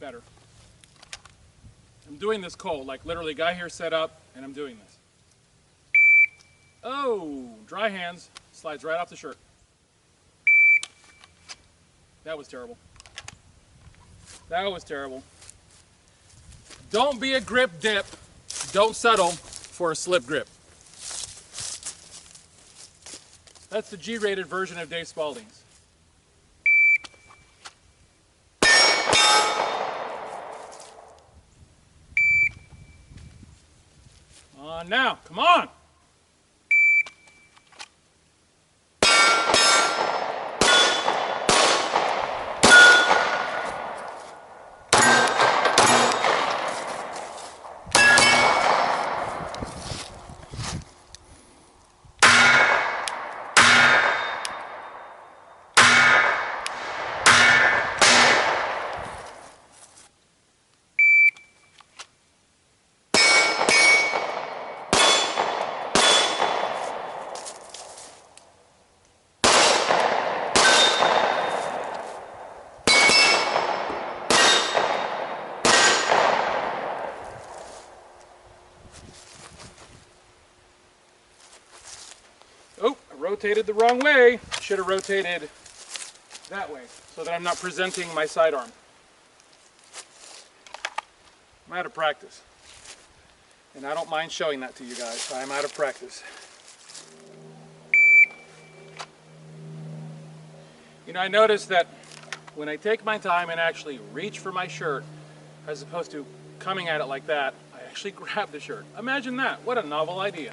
better. I'm doing this cold, like literally guy here set up and I'm doing this. Oh, dry hands, slides right off the shirt. That was terrible. That was terrible. Don't be a grip dip. Don't settle for a slip grip. That's the G-rated version of Dave Spalding's. On now, come on! Oh, I rotated the wrong way. Should have rotated that way so that I'm not presenting my sidearm. I'm out of practice. And I don't mind showing that to you guys. I'm out of practice. You know, I noticed that when I take my time and actually reach for my shirt, as opposed to coming at it like that, I actually grab the shirt. Imagine that. What a novel idea.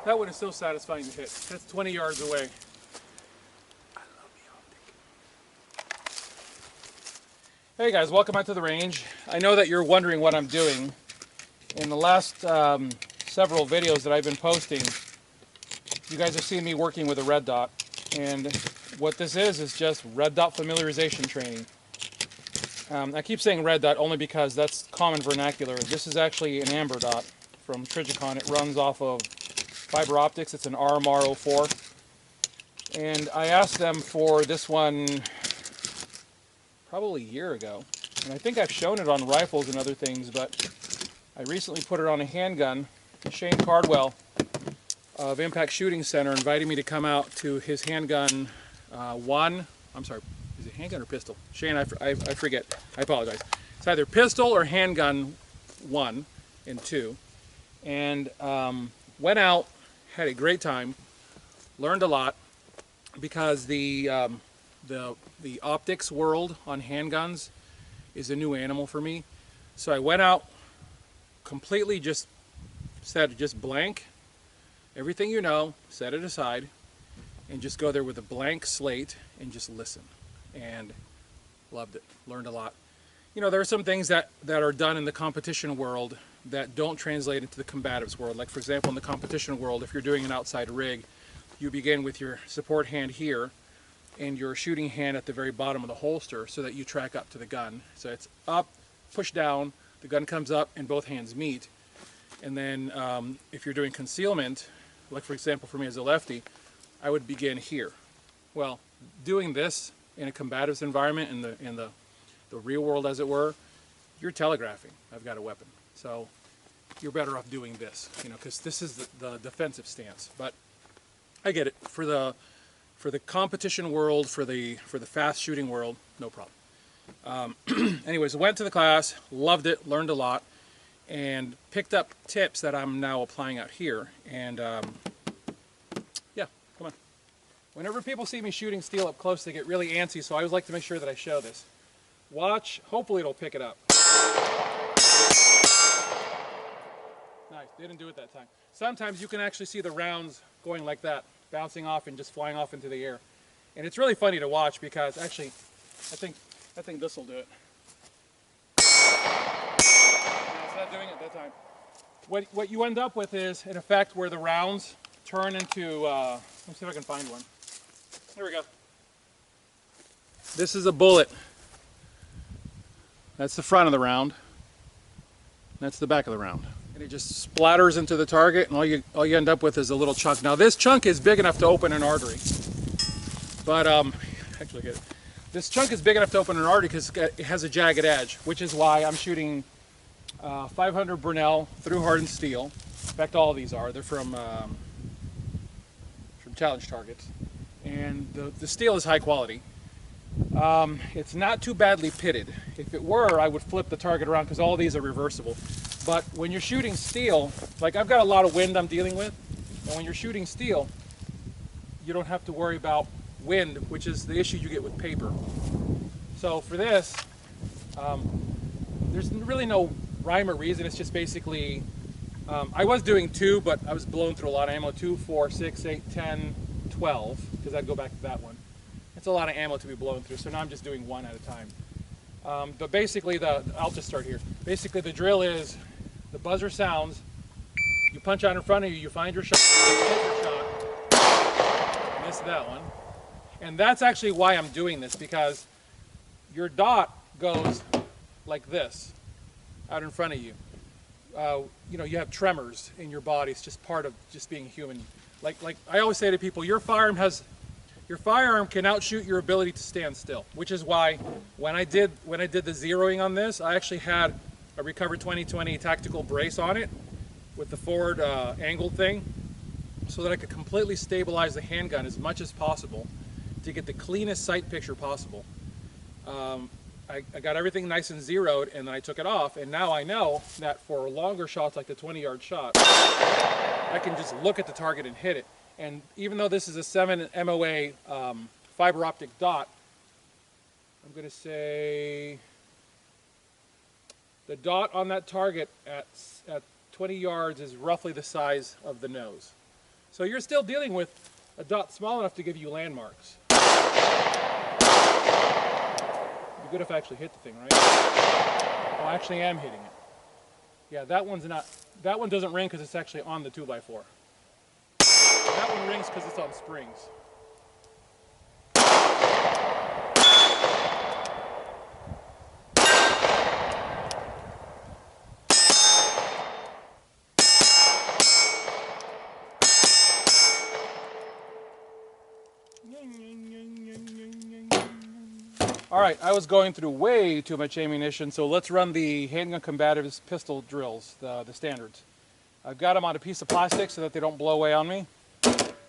That one is so satisfying to hit. That's 20 yards away. I love the optic. Hey guys, welcome out to the range. I know that you're wondering what I'm doing. In the last several videos that I've been posting, you guys have seen me working with a red dot. And what this is just red dot familiarization training. I keep saying red dot only because that's common vernacular. This is actually an amber dot from Trijicon. It runs off of fiber optics. It's an RMR04. And I asked them for this one probably a year ago. And I think I've shown it on rifles and other things, but I recently put it on a handgun. Shane Cardwell of Impact Shooting Center invited me to come out to his handgun I'm sorry, is it handgun or pistol? Shane, I forget. I apologize. It's either pistol or handgun 1 and 2. And went out, had a great time, learned a lot, because the optics world on handguns is a new animal for me. So I went out completely just blank, everything you know, set it aside, and just go there with a blank slate and just listen. And loved it, learned a lot. You know, there are some things that are done in the competition world that don't translate into the combatives world. Like, for example, in the competition world, if you're doing an outside rig, you begin with your support hand here and your shooting hand at the very bottom of the holster so that you track up to the gun. So it's up, push down, the gun comes up, and both hands meet. And then if you're doing concealment, like for example for me as a lefty, I would begin here. Well, doing this in a combatives environment, in the real world as it were, you're telegraphing, I've got a weapon. So you're better off doing this, you know, because this is the defensive stance. But I get it. For the competition world, for the fast shooting world, no problem. Anyways, went to the class, loved it, learned a lot, and picked up tips that I'm now applying out here. And yeah, come on. Whenever people see me shooting steel up close, they get really antsy, so I always like to make sure that I show this. Watch, hopefully it'll pick it up. Nice, didn't do it that time. Sometimes you can actually see the rounds going like that, bouncing off and just flying off into the air. And it's really funny to watch because actually, I think this will do it. No, it's not doing it that time. What you end up with is an effect where the rounds turn into, let me see if I can find one. Here we go. This is a bullet. That's the front of the round. That's the back of the round. And it just splatters into the target, and all you end up with is a little chunk. Now this chunk is big enough to open an artery. But, actually hit it. This chunk is big enough to open an artery because it has a jagged edge, which is why I'm shooting 500 Brunel through hardened steel. In fact, all of these are. They're from challenge targets. And the steel is high quality. It's not too badly pitted. If it were, I would flip the target around because all of these are reversible. But when you're shooting steel, like I've got a lot of wind I'm dealing with, and when you're shooting steel, you don't have to worry about wind, which is the issue you get with paper. So for this, there's really no rhyme or reason. It's just basically, I was doing 2, but I was blowing through a lot of ammo. 2, 4, 6, 8, 10, 12, because I'd go back to that one. It's a lot of ammo to be blowing through, so now I'm just doing 1 at a time. But basically, I'll just start here. Basically, the drill is the buzzer sounds, you punch out in front of you, you find your shot, miss that one. And that's actually why I'm doing this, because your dot goes like this out in front of you. You know, you have tremors in your body. It's just part of just being human. Like I always say to people, your firearm can outshoot your ability to stand still, which is why when I did the zeroing on this, I actually had a Recover 2020 tactical brace on it with the forward angled thing, so that I could completely stabilize the handgun as much as possible to get the cleanest sight picture possible. I got everything nice and zeroed, and then I took it off, and now I know that for longer shots like the 20-yard shot, I can just look at the target and hit it. And even though this is a 7 MOA fiber optic dot, I'm going to say the dot on that target at 20 yards is roughly the size of the nose. So you're still dealing with a dot small enough to give you landmarks. It'd be good if I actually hit the thing, right? Oh, I actually am hitting it. Yeah, that one doesn't ring because it's actually on the 2x4. That one rings because it's on springs. Alright, I was going through way too much ammunition, so let's run the handgun combatives pistol drills, the standards. I've got them on a piece of plastic so that they don't blow away on me.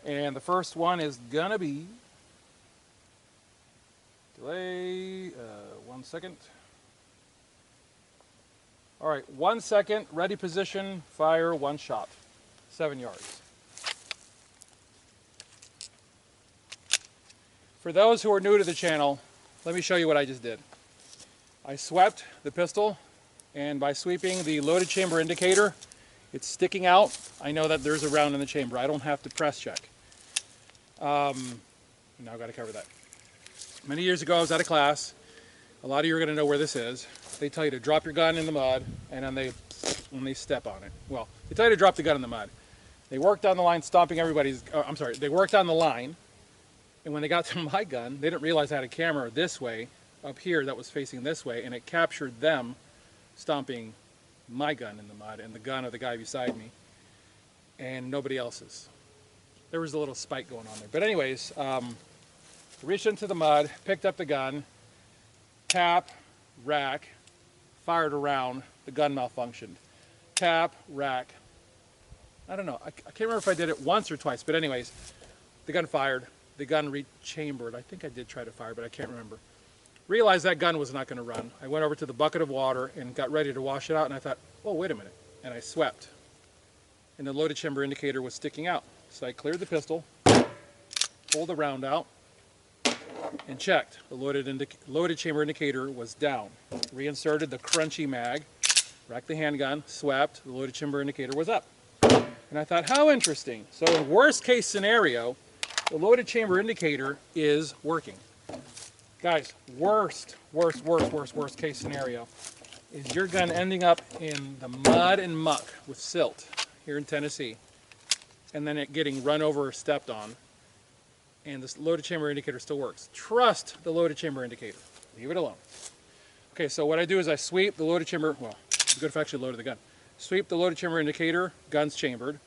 And the first one is gonna be, delay, 1 second. Alright, 1 second, ready position, fire, 1 shot, 7 yards. For those who are new to the channel, let me show you what I just did. I swept the pistol, and by sweeping the loaded chamber indicator, it's sticking out. I know that there's a round in the chamber. I don't have to press check. Now I've got to cover that. Many years ago, I was at a class. A lot of you are going to know where this is. They tell you to drop your gun in the mud, and then when they step on it. Well, they tell you to drop the gun in the mud. They worked down the line, stomping everybody's. I'm sorry. They worked down the line, and when they got to my gun, they didn't realize I had a camera this way, up here, that was facing this way, and it captured them stomping my gun in the mud and the gun of the guy beside me, and nobody else's. There was a little spike going on there. But anyways, reached into the mud, picked up the gun, tap, rack, fired a round, the gun malfunctioned. Tap, rack. I don't know. I can't remember if I did it once or twice, but anyways, the gun fired. The gun rechambered. I think I did try to fire, but I can't remember. Realized that gun was not going to run. I went over to the bucket of water and got ready to wash it out, and I thought, oh, wait a minute. And I swept. And the loaded chamber indicator was sticking out. So I cleared the pistol, pulled the round out, and checked. The loaded chamber indicator was down. Reinserted the crunchy mag, racked the handgun, swept, the loaded chamber indicator was up. And I thought, how interesting. So in worst case scenario, the loaded chamber indicator is working. Guys, worst case scenario is your gun ending up in the mud and muck with silt here in Tennessee, and then it getting run over or stepped on, and this loaded chamber indicator still works. Trust the loaded chamber indicator. Leave it alone. Okay, so what I do is I sweep the loaded chamber, well, it's good if I actually loaded the gun. Sweep the loaded chamber indicator, gun's chambered.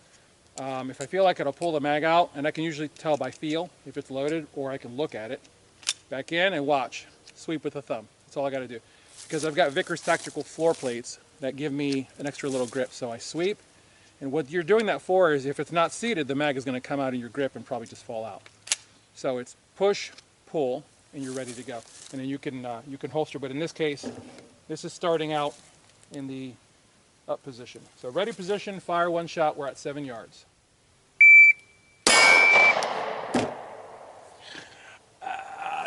If I feel like it, I'll pull the mag out, and I can usually tell by feel if it's loaded, or I can look at it. Back in and watch. Sweep with the thumb. That's all I got to do. Because I've got Vickers tactical floor plates that give me an extra little grip. So I sweep, and what you're doing that for is if it's not seated, the mag is going to come out of your grip and probably just fall out. So it's push, pull, and you're ready to go. And then you can holster. But in this case, this is starting out in the up position. So ready position, fire one shot. We're at 7 yards.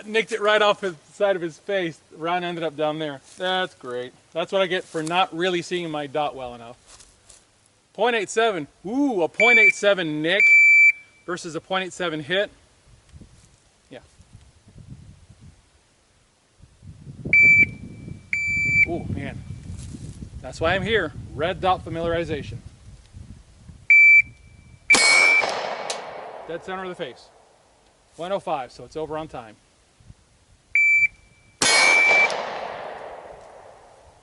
Nicked it right off the side of his face. The round ended up down there. That's great. That's what I get for not really seeing my dot well enough. .87. Ooh, a .87 nick versus a .87 hit. Yeah. Ooh, man. That's why I'm here. Red dot familiarization. Dead center of the face. 105, so it's over on time.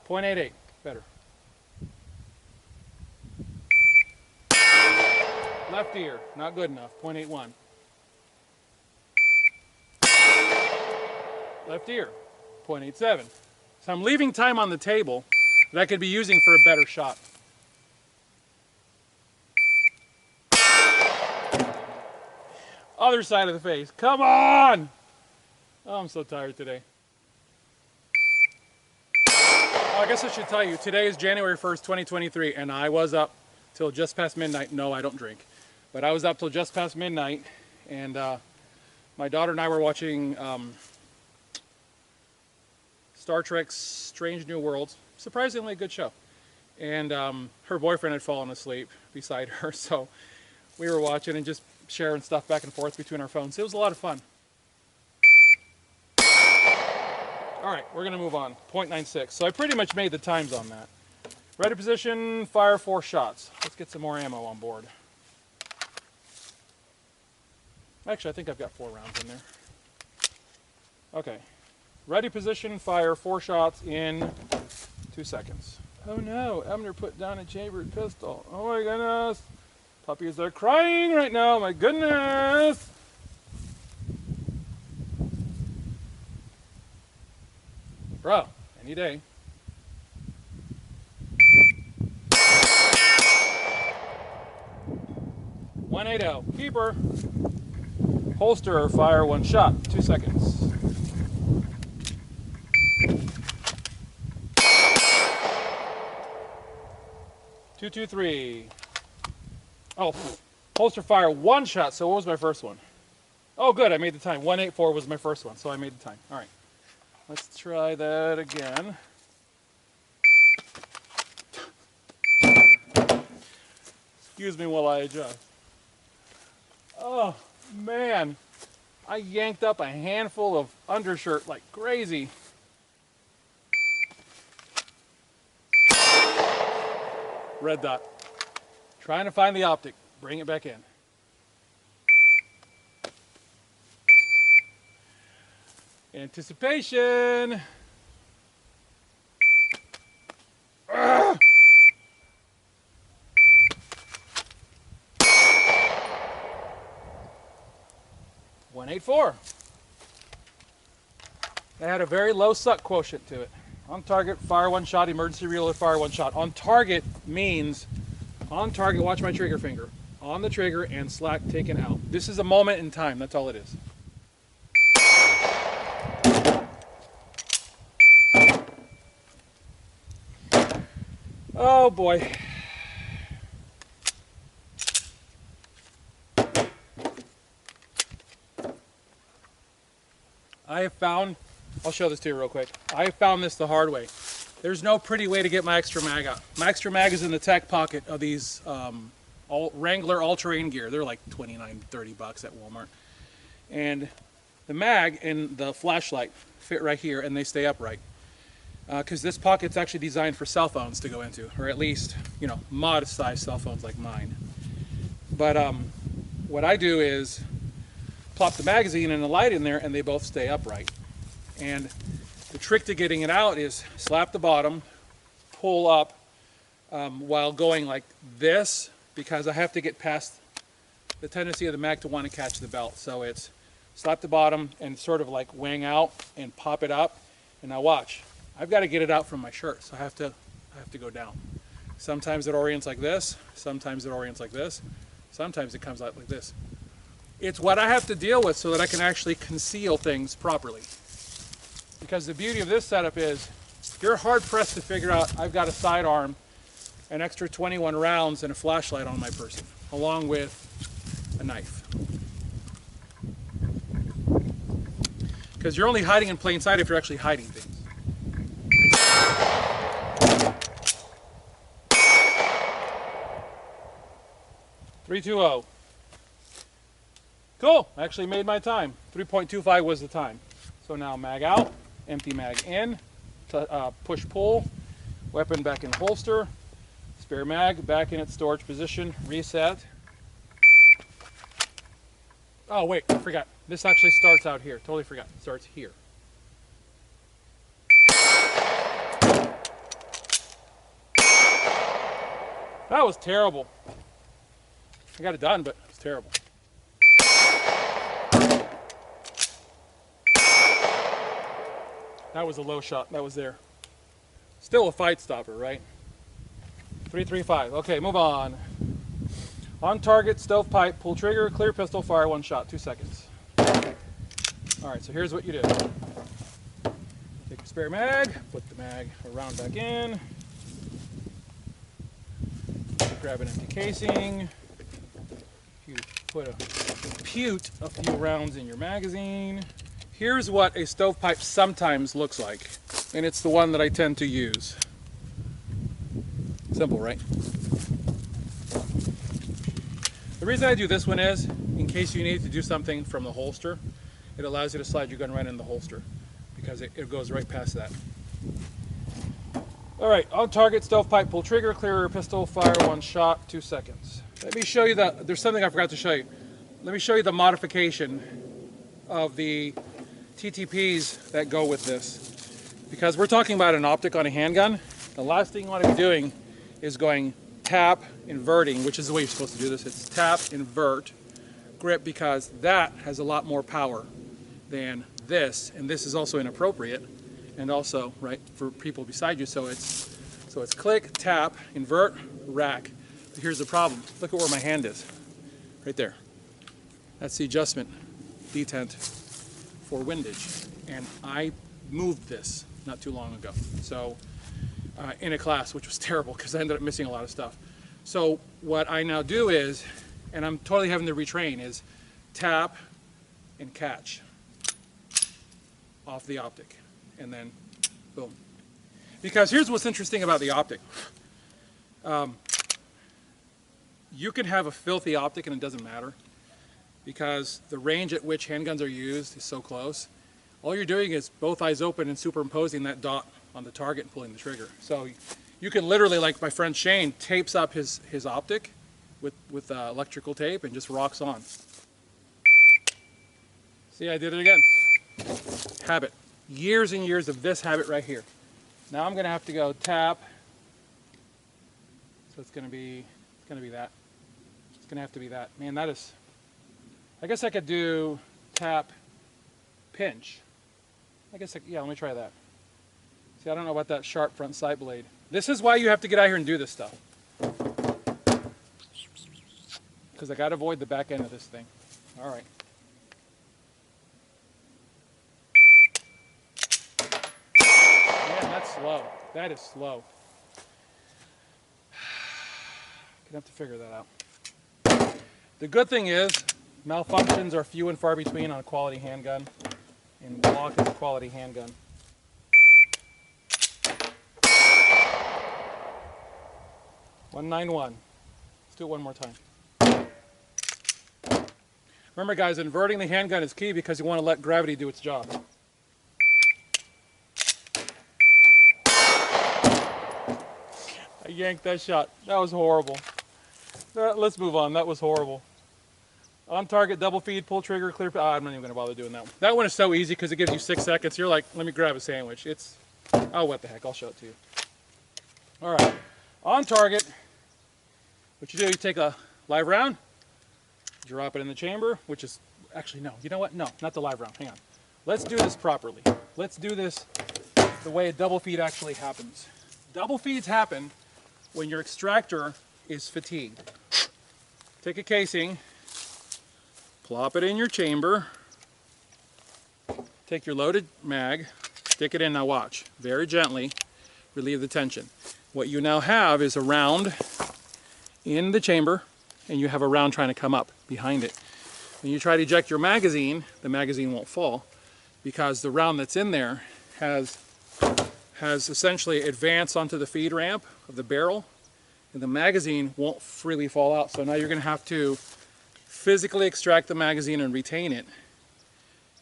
.88, better. Left ear, not good enough, .81. Left ear, .87. So I'm leaving time on the table that I could be using for a better shot. Other side of the face, come on! Oh, I'm so tired today. I guess I should tell you, today is January 1st, 2023, and I was up till just past midnight. No, I don't drink. But I was up till just past midnight, and my daughter and I were watching Star Trek's Strange New Worlds. Surprisingly good show. And her boyfriend had fallen asleep beside her, so we were watching and just sharing stuff back and forth between our phones. It was a lot of fun. All right, we're gonna move on. .96. So I pretty much made the times on that. Ready position, fire 4 shots. Let's get some more ammo on board. Actually, I think I've got 4 rounds in there. Okay. Ready position, fire 4 shots in 2 seconds. Oh no, Abner put down a chambered pistol. Oh my goodness. Puppies are crying right now, my goodness. Bro, any day. .180, keeper. Holster, fire 1 shot, 2 seconds. .223. Oh, holster, fire 1 shot. So what was my first one? Oh, good, I made the time. .184 was my first one, so I made the time. All right. Let's try that again. Excuse me while I adjust. Oh, man. I yanked up a handful of undershirt like crazy. Red dot. Trying to find the optic. Bring it back in. Anticipation. Ugh. .184. It had a very low suck quotient to it. On target, fire 1 shot, emergency reload, fire 1 shot. On target means on target, watch my trigger finger. On the trigger and slack taken out. This is a moment in time, that's all it is. Oh boy. have found, I'll show this to you real quick. I have found this the hard way. There's no pretty way to get my extra mag out. My extra mag is in the tech pocket of these Wrangler all-terrain gear. They're like $29, $30 at Walmart. And the mag and the flashlight fit right here, and they stay upright. Because this pocket's actually designed for cell phones to go into, or at least, you know, modest-sized cell phones like mine. But what I do is plop the magazine and the light in there, and they both stay upright. And the trick to getting it out is slap the bottom, pull up while going like this, because I have to get past the tendency of the mag to want to catch the belt. So it's slap the bottom and sort of like wang out and pop it up. And now watch. I've got to get it out from my shirt, so I have to go down. Sometimes it orients like this, sometimes it orients like this, sometimes it comes out like this. It's what I have to deal with so that I can actually conceal things properly. Because the beauty of this setup is, you're hard pressed to figure out I've got a sidearm, an extra 21 rounds, and a flashlight on my person, along with a knife. Because you're only hiding in plain sight if you're actually hiding things. 320. Cool, actually made my time. 3.25 was the time. So now mag out, empty mag in, push pull, weapon back in holster, spare mag back in its storage position, reset. Oh wait, I forgot. This actually starts out here. Totally forgot. It starts here. That was terrible. I got it done, but it was terrible. That was a low shot. That was there. Still a fight stopper, right? 335. Okay, move on. On target, stovepipe, pull trigger, clear pistol, fire one shot, 2 seconds. All right, so here's what you do. Take your spare mag, put the mag around back in. Grab an empty casing. You put a few rounds in your magazine. Here's what a stovepipe sometimes looks like, and it's the one that I tend to use. Simple, right? The reason I do this one is, in case you need to do something from the holster, it allows you to slide your gun right in the holster, because it goes right past that. All right, on target, stovepipe, pull trigger, clear pistol, fire one shot, 2 seconds. Let me show you there's something I forgot to show you. Let me show you the modification of the TTPs that go with this. Because we're talking about an optic on a handgun, the last thing you want to be doing is going tap, inverting, which is the way you're supposed to do this. It's tap, invert, grip, because that has a lot more power than this, and this is also inappropriate, and also, right, for people beside you. So it's click, tap, invert, rack. But here's the problem. Look at where my hand is. Right there. That's the adjustment detent for windage. And I moved this not too long ago. So in a class, which was terrible because I ended up missing a lot of stuff. So what I now do is, and I'm totally having to retrain, is tap and catch off the optic. And then boom. Because here's what's interesting about the optic. You can have a filthy optic and it doesn't matter, because the range at which handguns are used is so close. All you're doing is both eyes open and superimposing that dot on the target and pulling the trigger. So you can literally, like my friend Shane, tapes up his optic with electrical tape and just rocks on. See, I did it again. Habit. Years and years of this habit right here. Now I'm going to have to go tap. So it's going to be that. It's going to have to be that. Man, that is... I guess I could do tap, pinch. Yeah, let me try that. See, I don't know about that sharp front sight blade. This is why you have to get out here and do this stuff. Because I got to avoid the back end of this thing. All right. Man, that's slow. That is slow. Gonna have to figure that out. The good thing is, malfunctions are few and far between on a quality handgun. and Glock is a quality handgun. .191. Let's do it one more time. Remember guys, inverting the handgun is key because you want to let gravity do its job. I yanked that shot. That was horrible. Let's move on. That was horrible. On target, double feed, pull trigger, clear. I'm not even going to bother doing that one. That one is so easy because it gives you 6 seconds. You're like, let me grab a sandwich. It's, oh, what the heck. I'll show it to you. All right. On target, what you do, you take a live round, drop it in the chamber, which is, actually, no. You know what? No, not the live round. Hang on. Let's do this properly. Let's do this the way a double feed actually happens. Double feeds happen when your extractor is fatigued. Take a casing, plop it in your chamber, take your loaded mag, stick it in. Now watch, very gently relieve the tension. What you now have is a round in the chamber, and you have a round trying to come up behind it. When you try to eject your magazine, the magazine won't fall because the round that's in there has essentially advanced onto the feed ramp of the barrel, and the magazine won't freely fall out. So now you're going to have to physically extract the magazine and retain it,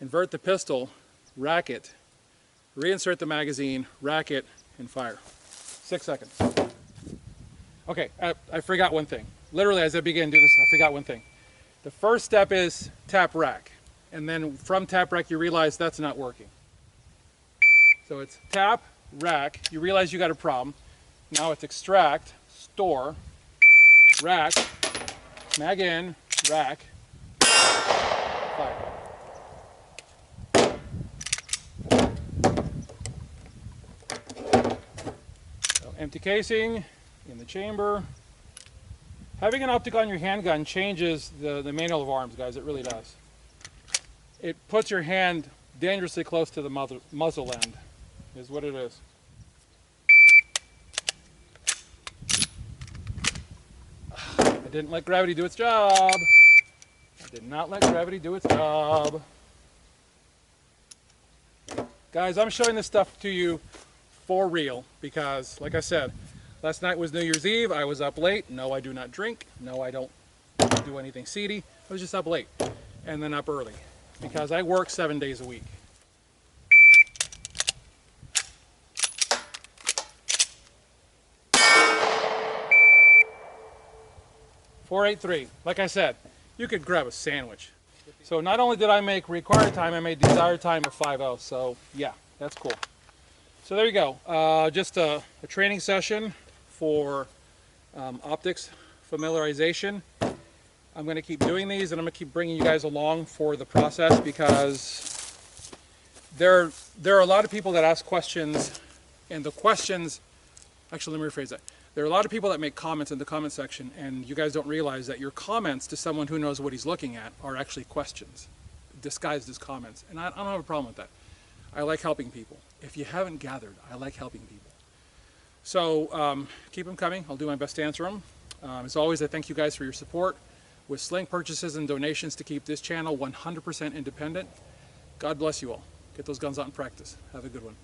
invert the pistol, rack it, reinsert the magazine, rack it, and fire. 6 seconds. Okay, I forgot one thing. Literally, as I began to do this, I forgot one thing. The first step is tap rack, and then from tap rack you realize that's not working. So it's tap, rack, you realize you got a problem. Now it's extract, store, rack, mag in, rack, fire. So empty casing in the chamber. Having an optic on your handgun changes the manual of arms, guys. It really does. It puts your hand dangerously close to the muzzle end, is what it is. I didn't let gravity do its job. I did not let gravity do its job. Guys, I'm showing this stuff to you for real because, like I said, last night was New Year's Eve. I was up late. No, I do not drink. No, I don't do anything seedy. I was just up late and then up early because I work 7 days a week. .483. Like I said, you could grab a sandwich. So not only did I make required time, I made desired time of 5:0. So yeah, that's cool. So there you go. Just a training session for optics familiarization. I'm going to keep doing these, and I'm going to keep bringing you guys along for the process because there are a lot of people that ask questions, and the questions, actually let me rephrase that. There are a lot of people that make comments in the comment section, and you guys don't realize that your comments to someone who knows what he's looking at are actually questions disguised as comments, and I don't have a problem with that. I like helping people. If you haven't gathered, I like helping people. So keep them coming. I'll do my best to answer them. As always, I thank you guys for your support with sling purchases and donations to keep this channel 100% independent. God bless you all. Get those guns out and practice. Have a good one.